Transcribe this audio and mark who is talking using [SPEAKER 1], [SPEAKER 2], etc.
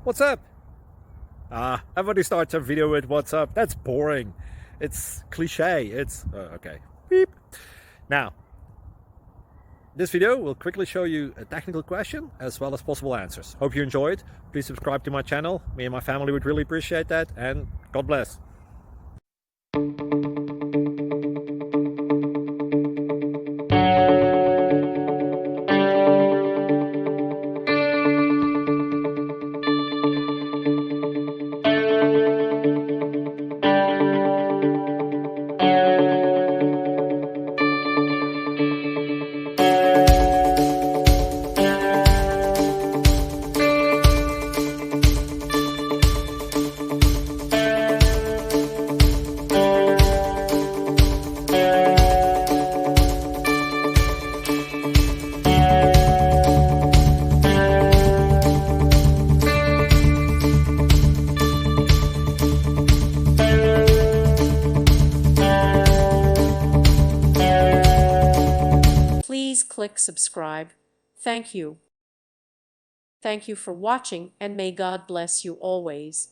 [SPEAKER 1] What's up? Everybody starts a video with what's up. That's boring. It's cliche. It's okay. Beep. Now, this video will quickly show you a technical question as well as possible answers. Hope you enjoyed. Please subscribe to my channel. Me and my family would really appreciate that, and God bless.
[SPEAKER 2] Please click subscribe. Thank you. Thank you for watching, and may God bless you always.